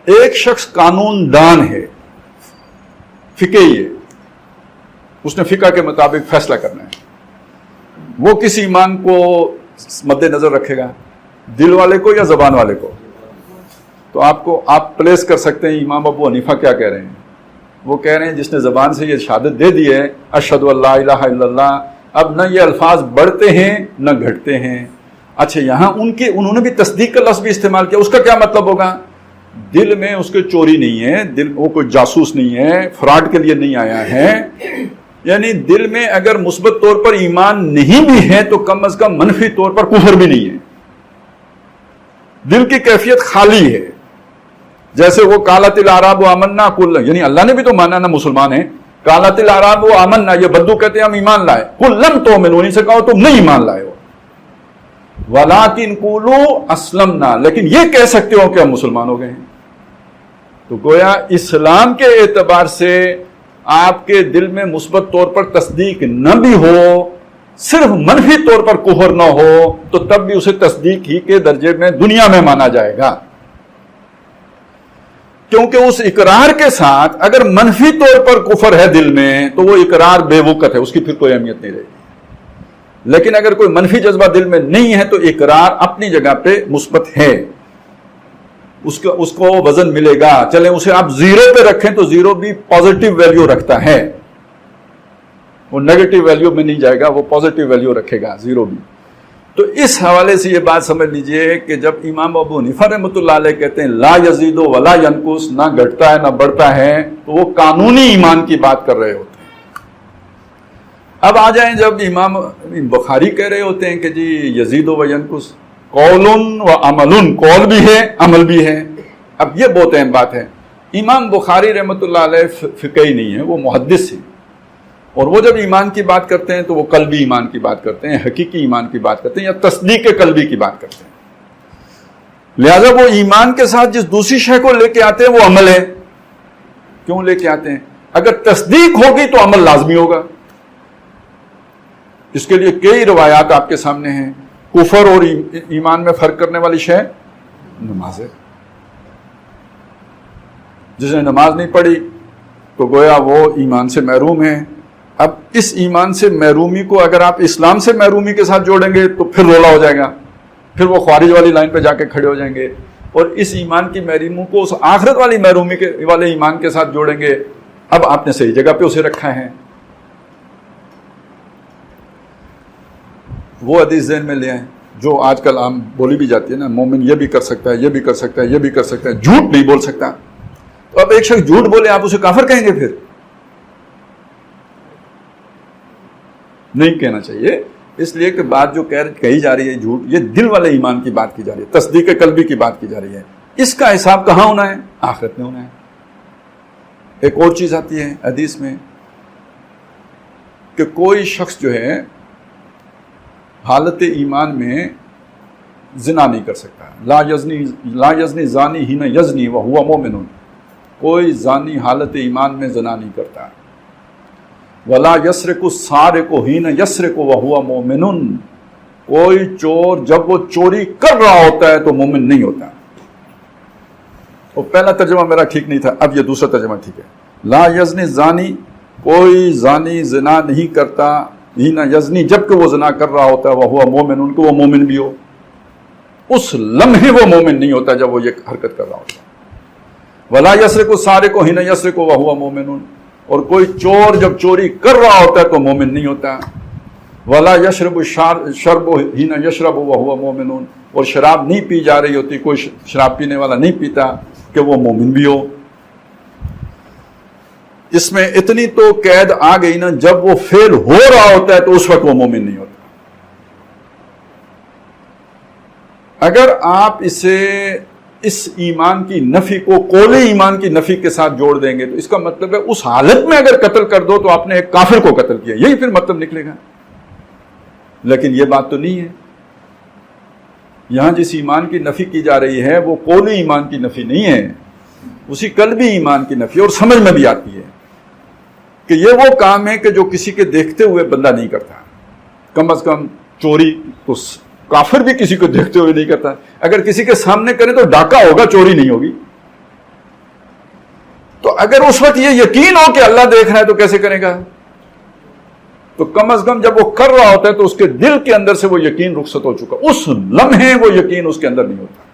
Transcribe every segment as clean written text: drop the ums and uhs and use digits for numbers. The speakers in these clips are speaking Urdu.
ایک شخص قانون دان ہے، فقہی ہے، اس نے فقہ کے مطابق فیصلہ کرنا ہے، وہ کس ایمان کو مد نظر رکھے گا؟ دل والے کو یا زبان والے کو؟ تو آپ پلیس کر سکتے ہیں امام ابو حنیفہ کیا کہہ رہے ہیں. وہ کہہ رہے ہیں جس نے زبان سے یہ شہادت دے دی ہے اشہد ان لا الہ الا اللہ، اب نہ یہ الفاظ بڑھتے ہیں نہ گھٹتے ہیں. اچھا یہاں انہوں نے بھی تصدیق کا لفظ بھی استعمال کیا، اس کا کیا مطلب ہوگا؟ دل میں اس کے چوری نہیں ہے، وہ کوئی جاسوس نہیں ہے، فراڈ کے لیے نہیں آیا ہے. یعنی دل میں اگر مثبت طور پر ایمان نہیں بھی ہے تو کم از کم منفی طور پر کفر بھی نہیں ہے. دل کی کیفیت خالی ہے. جیسے وہ قالت الاعراب آمنا قل، یعنی اللہ نے بھی تو مانا نا مسلمان ہیں. قالت الاعراب آمنا، یہ بدو کہتے ہیں ہم ایمان لائے. قل لم تؤمنوا، انہیں سے کہو تم نہیں ایمان لائے ہو. ولکن قولوا اسلمنا، لیکن یہ کہہ سکتے ہو کہ ہم مسلمان ہو گئے ہیں. تو گویا اسلام کے اعتبار سے آپ کے دل میں مثبت طور پر تصدیق نہ بھی ہو، صرف منفی طور پر کفر نہ ہو، تو تب بھی اسے تصدیق ہی کے درجے میں دنیا میں مانا جائے گا. کیونکہ اس اقرار کے ساتھ اگر منفی طور پر کفر ہے دل میں تو وہ اقرار بے وقت ہے، اس کی پھر کوئی اہمیت نہیں رہے گی. لیکن اگر کوئی منفی جذبہ دل میں نہیں ہے تو اقرار اپنی جگہ پہ مثبت ہے، اس کو وزن ملے گا. چلیں اسے آپ زیرو پہ رکھیں تو زیرو بھی پازیٹیو ویلیو رکھتا ہے، وہ نیگیٹو ویلیو میں نہیں جائے گا، وہ پازیٹیو ویلیو رکھے گا زیرو بھی. تو اس حوالے سے یہ بات سمجھ لیجئے کہ جب امام ابو حنیفہ رحمۃ اللہ علیہ کہتے ہیں لا یزید ولا ینقص، نہ گھٹتا ہے نہ بڑھتا ہے، تو وہ قانونی ایمان کی بات کر رہے ہوتے ہیں. اب آ جائیں جب امام بخاری کہہ رہے ہوتے ہیں کہ جی یزید و ینقص قول و عمل، قول بھی ہے عمل بھی ہے. اب یہ بہت اہم بات ہے. امام بخاری رحمۃ اللہ علیہ فقہی نہیں ہے، وہ محدث ہے، اور وہ جب ایمان کی بات کرتے ہیں تو وہ قلبی ایمان کی بات کرتے ہیں، حقیقی ایمان کی بات کرتے ہیں، یا تصدیق قلبی کی بات کرتے ہیں. لہذا وہ ایمان کے ساتھ جس دوسری شے کو لے کے آتے ہیں وہ عمل ہے. کیوں لے کے آتے ہیں؟ اگر تصدیق ہوگی تو عمل لازمی ہوگا. اس کے لیے کئی روایات آپ کے سامنے ہیں. کفر اور ایمان میں فرق کرنے والی شے نماز ہے. جس نے نماز نہیں پڑھی تو گویا وہ ایمان سے محروم ہے. اب اس ایمان سے محرومی کو اگر آپ اسلام سے محرومی کے ساتھ جوڑیں گے تو پھر رولا ہو جائے گا، پھر وہ خوارج والی لائن پہ جا کے کھڑے ہو جائیں گے. اور اس ایمان کی محرومی کو اس آخرت والی محرومی کے والے ایمان کے ساتھ جوڑیں گے. اب آپ نے صحیح جگہ پہ اسے رکھا ہے. وہ حدیث ذہن میں لے آئیں جو آج کل عام بولی بھی جاتی ہے نا، مومن یہ بھی کر سکتا ہے، یہ بھی کر سکتا ہے، یہ بھی کر سکتا ہے، جھوٹ نہیں بول سکتا. تو اب ایک شخص جھوٹ بولے آپ اسے کافر کہیں گے؟ پھر نہیں کہنا چاہیے. اس لیے کہ بات جو کہی جا رہی ہے جھوٹ، یہ دل والے ایمان کی بات کی جا رہی ہے، تصدیق قلبی کی بات کی جا رہی ہے. اس کا حساب کہاں ہونا ہے؟ آخرت میں ہونا ہے. ایک اور چیز آتی ہے حدیث میں کہ کوئی شخص جو ہے حالت ایمان میں زنا نہیں کر سکتا. لا یزنی زانی حین یزنی وہو مومن، کوئی زانی حالت ایمان میں زنا نہیں کرتا. ولا یسرق السارق حین یسرق وہو مومن، کوئی چور جب وہ چوری کر رہا ہوتا ہے تو مومن نہیں ہوتا. وہ پہلا ترجمہ میرا ٹھیک نہیں تھا، اب یہ دوسرا ترجمہ ٹھیک ہے. لا یزنی زانی، کوئی زانی زنا نہیں کرتا، حین یزنی جب کہ وہ زنا کر رہا ہوتا ہے، وہو مومن، ان کو وہ مومن بھی ہو. اس لمحے وہ مومن نہیں ہوتا جب وہ یہ حرکت کر رہا ہوتا ہے. ولا یسرق السارق حین یسرق وہو مومن، اور کوئی چور جب چوری کر رہا ہوتا ہے تو مومن نہیں ہوتا. ولا یشرب الشرب حین یشرب وہو مومن، اور شراب نہیں پی جا رہی ہوتی، کوئی شراب پینے والا نہیں پیتا کہ وہ مومن بھی ہو. اس میں اتنی تو قید آ گئی نا، جب وہ فیل ہو رہا ہوتا ہے تو اس وقت وہ مومن نہیں ہوتا. اگر آپ اسے اس ایمان کی نفی کو قولی ایمان کی نفی کے ساتھ جوڑ دیں گے تو اس کا مطلب ہے اس حالت میں اگر قتل کر دو تو آپ نے ایک کافر کو قتل کیا، یہی پھر مطلب نکلے گا. لیکن یہ بات تو نہیں ہے. یہاں جس ایمان کی نفی کی جا رہی ہے وہ قولی ایمان کی نفی نہیں ہے، اسی قلبی ایمان کی نفی. اور سمجھ میں بھی آتی ہے کہ یہ وہ کام ہے کہ جو کسی کے دیکھتے ہوئے بندہ نہیں کرتا. کم از کم چوری تو کافر بھی کسی کو دیکھتے ہوئے نہیں کرتا. اگر کسی کے سامنے کرے تو ڈاکہ ہوگا، چوری نہیں ہوگی. تو اگر اس وقت یہ یقین ہو کہ اللہ دیکھ رہا ہے تو کیسے کرے گا؟ تو کم از کم جب وہ کر رہا ہوتا ہے تو اس کے دل کے اندر سے وہ یقین رخصت ہو چکا، اس لمحے وہ یقین اس کے اندر نہیں ہوتا۔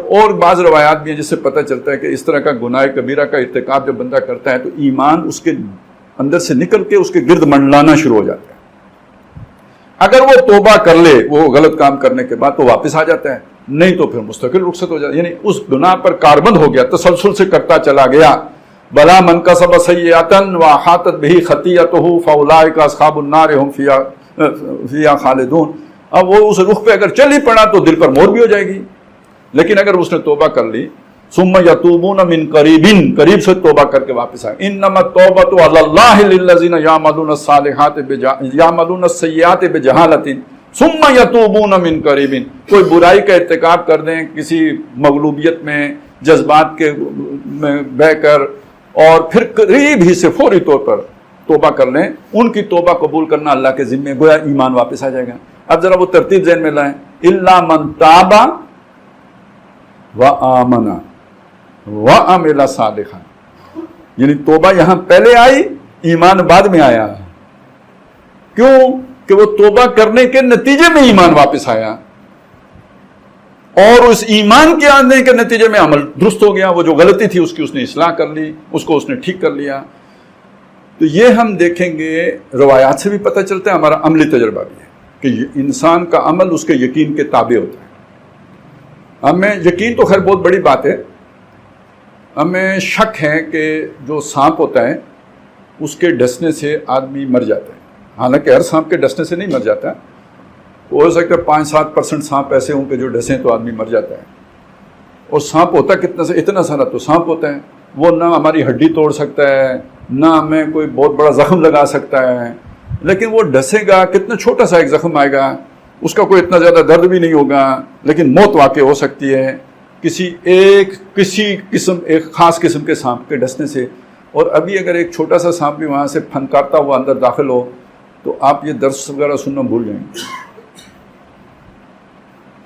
اور بعض روایات بھی ہیں جس سے پتہ چلتا ہے کہ اس طرح کا گناہ کبیرہ کا ارتکاب جب بندہ کرتا ہے تو ایمان اس کے اندر سے نکل کے اس کے گرد منڈلانا شروع ہو جاتا ہے۔ اگر وہ توبہ کر لے وہ غلط کام کرنے کے بعد تو واپس آ جاتا ہے، نہیں تو پھر مستقل رخصت ہو جاتا ہے، یعنی اس گناہ پر کاربند ہو گیا، تسلسل سے کرتا چلا گیا۔ بلا من کسب سیئۃ واحاطت بہ خطیئتہ فاولئک اصحاب النار هم فیہا خالدون۔ اب وہ اس رخ پہ اگر چل ہی پڑا تو دل پر مہر بھی ہو جائے گی، لیکن اگر اس نے توبہ کر لی، ثم یتوبون من قریب، قریب سے توبہ کر کے واپس آئے، انما التوبۃ علی اللہ للذین یعملون السیئات بجہالۃ ثم یتوبون من قریب۔ کوئی برائی کا ارتکاب کر دیں کسی مغلوبیت میں، جذبات کے میں بہ کر، اور پھر قریب ہی سے فوری طور پر توبہ کر لیں، ان کی توبہ قبول کرنا اللہ کے ذمے، گویا ایمان واپس آ جائے گا۔ اب ذرا وہ ترتیب ذہن میں لائیں، الا من تاب وآمن وعمل صالحا، یعنی توبہ یہاں پہلے آئی، ایمان بعد میں آیا۔ کیوں؟ کہ وہ توبہ کرنے کے نتیجے میں ایمان واپس آیا، اور اس ایمان کے آنے کے نتیجے میں عمل درست ہو گیا، وہ جو غلطی تھی اس کی اس نے اصلاح کر لی، اس کو اس نے ٹھیک کر لیا۔ تو یہ ہم دیکھیں گے، روایات سے بھی پتہ چلتا ہے، ہمارا عملی تجربہ بھی ہے کہ انسان کا عمل اس کے یقین کے تابع ہوتا ہے۔ ہمیں یقین تو خیر بہت بڑی بات ہے، ہمیں شک ہے کہ جو سانپ ہوتا ہے اس کے ڈسنے سے آدمی مر جاتا ہے، حالانکہ ہر سانپ کے ڈسنے سے نہیں مر جاتا، ہو سکتا ہے 5-7% سانپ ایسے ہوں کہ جو ڈسیں تو آدمی مر جاتا ہے، اور سانپ ہوتا کتنا سے اتنا سارا تو سانپ ہوتا ہے، وہ نہ ہماری ہڈی توڑ سکتا ہے، نہ ہمیں کوئی بہت بڑا زخم لگا سکتا ہے، لیکن وہ ڈسے گا، کتنا چھوٹا سا ایک زخم آئے گا، اس کا کوئی اتنا زیادہ درد بھی نہیں ہوگا، لیکن موت واقع ہو سکتی ہے ایک خاص قسم کے سانپ کے ڈسنے سے۔ اور ابھی اگر ایک چھوٹا سا سانپ بھی وہاں سے پھنکارتا ہوا اندر داخل ہو تو آپ یہ درس وغیرہ سننا بھول جائیں گے،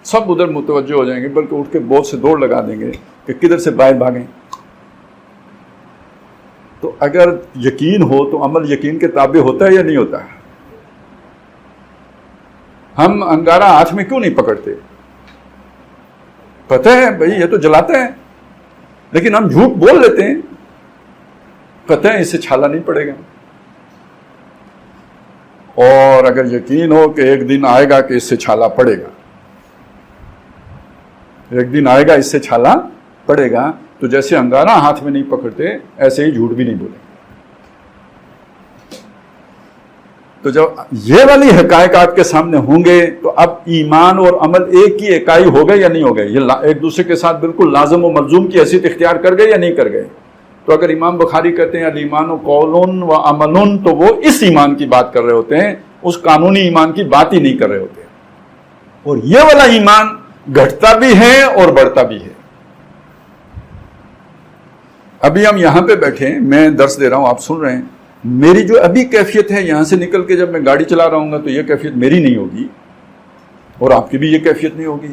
سب ادھر متوجہ ہو جائیں گے، بلکہ اٹھ کے بہت سے دوڑ لگا دیں گے کہ کدھر سے باہر بھاگیں۔ تو اگر یقین ہو تو عمل یقین کے تابع ہوتا ہے یا نہیں ہوتا ہے؟ ہم انگارہ ہاتھ میں کیوں نہیں پکڑتے؟ پتہ ہے بھائی یہ تو جلاتا ہے، لیکن ہم جھوٹ بول لیتے ہیں، پتہ ہے اس سے چھالا نہیں پڑے گا۔ اور اگر یقین ہو کہ ایک دن آئے گا کہ اس سے چھالا پڑے گا، ایک دن آئے گا اس سے چھالا پڑے گا، تو جیسے انگارہ ہاتھ میں نہیں پکڑتے ایسے ہی جھوٹ بھی نہیں بولیں۔ تو جب یہ والی حقائق آپ کے سامنے ہوں گے تو اب ایمان اور عمل ایک ہی اکائی ہو گئے یا نہیں ہو گئے؟ یہ ایک دوسرے کے ساتھ بالکل لازم و ملزوم کی حیثیت اختیار کر گئے یا نہیں کر گئے؟ تو اگر امام بخاری کہتے ہیں الایمان قول و عمل، تو وہ اس ایمان کی بات کر رہے ہوتے ہیں، اس قانونی ایمان کی بات ہی نہیں کر رہے ہوتے۔ اور یہ والا ایمان گھٹتا بھی ہے اور بڑھتا بھی ہے۔ ابھی ہم یہاں پہ بیٹھے ہیں، میں درس دے رہا ہوں، آپ سن رہے ہیں، میری جو ابھی کیفیت ہے یہاں سے نکل کے جب میں گاڑی چلا رہا ہوں گا تو یہ کیفیت میری نہیں ہوگی، اور آپ کی بھی یہ کیفیت نہیں ہوگی۔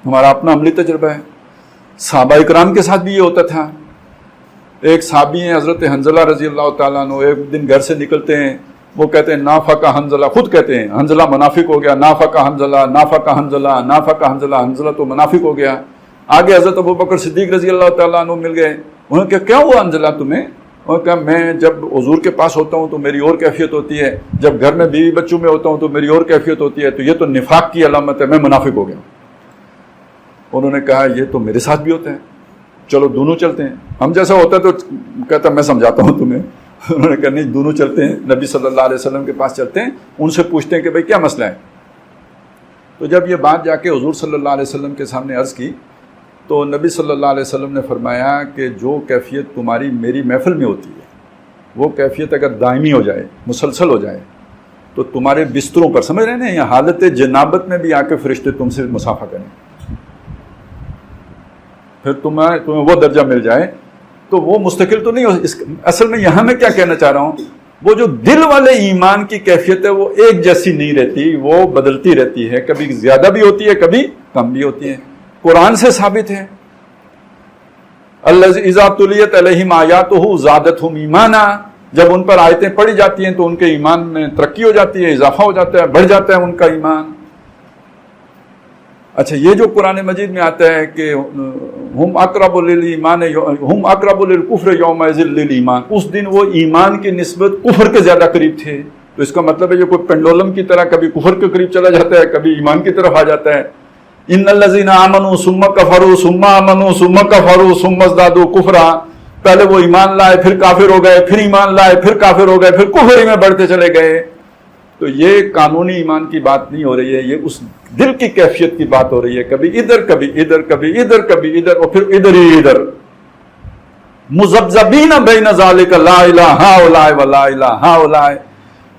ہمارا اپنا عملی تجربہ ہے، صحابہ اکرام کے ساتھ بھی یہ ہوتا تھا۔ ایک صحابی ہیں حضرت حنظلہ رضی اللہ تعالیٰ عنہ، ایک دن گھر سے نکلتے ہیں، وہ کہتے ہیں نافقہ حنظلہ، خود کہتے ہیں حنظلہ منافق ہو گیا، نافقہ حنظلہ، نافقہ حنظلہ، نافقہ حنظلہ، حنظلہ تو منافق ہو گیا۔ آگے حضرت ابوبکر صدیق رضی اللہ تعالیٰ عنہ مل گئے، انہوں نے کہا کیا ہوا حنظلہ تمہیں؟ انہوں نے کہا میں جب حضور کے پاس ہوتا ہوں تو میری اور کیفیت ہوتی ہے، جب گھر میں بیوی بچوں میں ہوتا ہوں تو میری اور کیفیت ہوتی ہے، تو یہ تو نفاق کی علامت ہے، میں منافق ہو گیا۔ انہوں نے کہا یہ تو میرے ساتھ بھی ہوتا ہے، چلو دونوں چلتے ہیں۔ ہم جیسا ہوتا ہے تو کہتا میں سمجھاتا ہوں تمہیں، انہوں نے کہا نہیں دونوں چلتے ہیں، نبی صلی اللہ علیہ وسلم کے پاس چلتے ہیں، ان سے پوچھتے ہیں کہ بھائی کیا مسئلہ ہے۔ تو جب یہ بات جا کے حضور صلی اللہ علیہ وسلم کے سامنے عرض کی تو نبی صلی اللہ علیہ وسلم نے فرمایا کہ جو کیفیت تمہاری میری محفل میں ہوتی ہے، وہ کیفیت اگر دائمی ہو جائے، مسلسل ہو جائے، تو تمہارے بستروں پر، سمجھ رہے ہیں یا حالت جنابت میں بھی آ کے فرشتے تم سے مصافحہ کریں، پھر تمہیں وہ درجہ مل جائے، تو وہ مستقل تو نہیں ہو۔ اصل میں یہاں میں کیا کہنا چاہ رہا ہوں، وہ جو دل والے ایمان کی کیفیت ہے وہ ایک جیسی نہیں رہتی، وہ بدلتی رہتی ہے، کبھی زیادہ بھی ہوتی ہے، کبھی کم بھی ہوتی ہے۔ قرآن سے ثابت ہے الذی اذا تلیت علیہم آیاتہ زادتہم ایمانا، جب ان پر آیتیں پڑھی جاتی ہیں تو ان کے ایمان میں ترقی ہو جاتی ہے، اضافہ ہو جاتا ہے، بڑھ جاتا ہے ان کا ایمان۔ اچھا، یہ جو قرآن مجید میں آتا ہے کہ ہم اقرب للایمان ہم اقرب للکفر یومئذ للایمان، اس دن وہ ایمان کی نسبت کفر کے زیادہ قریب تھے، تو اس کا مطلب ہے یہ کوئی پینڈولم کی طرح کبھی کفر کے قریب چلا جاتا ہے، کبھی ایمان کی طرف آ جاتا ہے۔ ان الذین آمنوا ثم کفروا ثم آمنوا ثم کفروا ثم ازدادوا کفرا، پہلے وہ ایمان لائے پھر کافر ہو گئے، پھر ایمان لائے پھر کافر ہو گئے، پھر کفر میں بڑھتے چلے گئے۔ تو یہ قانونی ایمان کی بات نہیں ہو رہی ہے، یہ اس دل کی کیفیت کی بات ہو رہی ہے، کبھی ادھر کبھی ادھر، کبھی ادھر کبھی ادھر، اور پھر ادھر ہی ادھر، مذبذبین بین ذالک لا الہ ہؤلاء ولا الہ ہؤلاء۔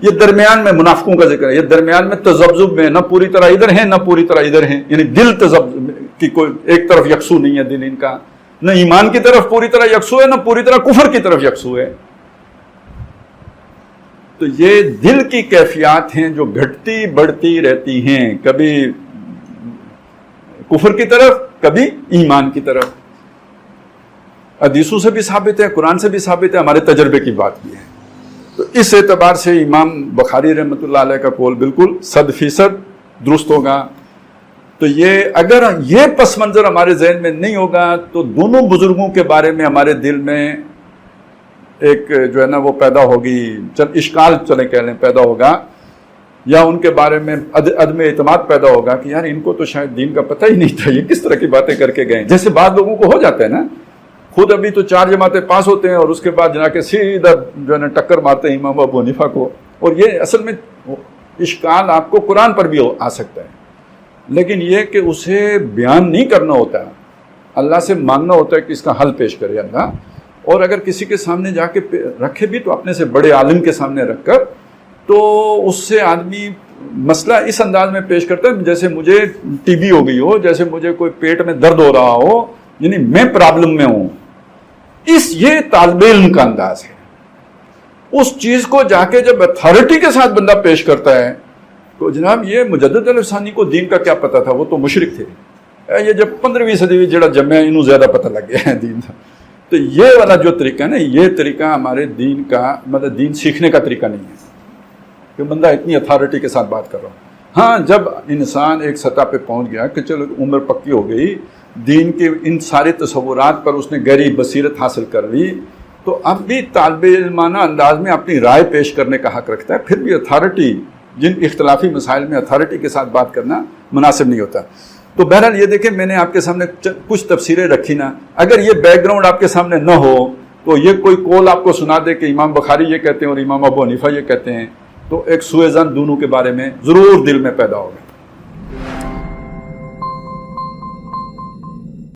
یہ درمیان میں منافقوں کا ذکر ہے، یہ درمیان میں تذبذب میں، نہ پوری طرح ادھر ہیں نہ پوری طرح ادھر ہیں، یعنی دل تذبذب کی کوئی ایک طرف یکسو نہیں ہے دل ان کا، نہ ایمان کی طرف پوری طرح یکسو ہے نہ پوری طرح کفر کی طرف یکسو ہے۔ تو یہ دل کی کیفیات ہیں جو گھٹتی بڑھتی رہتی ہیں، کبھی کفر کی طرف کبھی ایمان کی طرف۔ حدیثوں سے بھی ثابت ہے، قرآن سے بھی ثابت ہے، ہمارے تجربے کی بات بھی ہے۔ تو اس اعتبار سے امام بخاری رحمۃ اللہ علیہ کا قول بالکل 100% درست ہوگا۔ تو یہ اگر یہ پس منظر ہمارے ذہن میں نہیں ہوگا تو دونوں بزرگوں کے بارے میں ہمارے دل میں ایک جو ہے نا وہ پیدا ہوگی، اشکال چلے کہہ لیں پیدا ہوگا، یا ان کے بارے میں عدم اعتماد پیدا ہوگا کہ یار ان کو تو شاید دین کا پتہ ہی نہیں تھا، یہ کس طرح کی باتیں کر کے گئے، جیسے بعض لوگوں کو ہو جاتا ہے نا، خود ابھی تو 4 جماعتیں پاس ہوتے ہیں اور اس کے بعد جا کے سیدھا جو ہے نا ٹکر مارتے ہیں امام ابو حنیفہ کو۔ اور یہ اصل میں اشکال آپ کو قرآن پر بھی آ سکتا ہے، لیکن یہ کہ اسے بیان نہیں کرنا ہوتا، اللہ سے مانگنا ہوتا ہے کہ اس کا حل پیش کرے اللہ، اور اگر کسی کے سامنے جا کے رکھے بھی تو اپنے سے بڑے عالم کے سامنے رکھ کر، تو اس سے آدمی مسئلہ اس انداز میں پیش کرتا ہے جیسے مجھے ٹی بی ہو گئی ہو، جیسے مجھے کوئی پیٹ میں درد ہو رہا ہو، یعنی میں پرابلم میں ہوں۔ یہ طالب علم کا انداز ہے۔ اس چیز کو جا کے جب اتھارٹی کے ساتھ بندہ پیش کرتا ہے تو جناب یہ مجدد الفسانی کو دین کا کیا پتہ تھا، وہ تو مشرک تھے، یہ جب 15ویں صدی جڑا جمع انہوں زیادہ پتہ لگ گیا ہے دین کا۔ تو یہ والا جو طریقہ ہے نا، یہ طریقہ ہمارے دین کا مطلب دین سیکھنے کا طریقہ نہیں ہے کہ بندہ اتنی اتھارٹی کے ساتھ بات کر رہا ہوں۔ ہاں، جب انسان ایک سطح پہ پہنچ گیا کہ چلو عمر پکی ہو گئی، دین کے ان سارے تصورات پر اس نے گہری بصیرت حاصل کر لی، تو اب بھی طالب علمانہ انداز میں اپنی رائے پیش کرنے کا حق رکھتا ہے، پھر بھی اتھارٹی جن اختلافی مسائل میں اتھارٹی کے ساتھ بات کرنا مناسب نہیں ہوتا۔ تو بہرحال یہ دیکھیں، میں نے آپ کے سامنے کچھ تفسیریں رکھی نا، اگر یہ بیک گراؤنڈ آپ کے سامنے نہ ہو تو یہ کوئی قول آپ کو سنا دے کہ امام بخاری یہ کہتے ہیں اور امام ابو حنیفہ یہ کہتے ہیں، تو ایک سوء ظن دونوں کے بارے میں ضرور دل میں پیدا ہوگا۔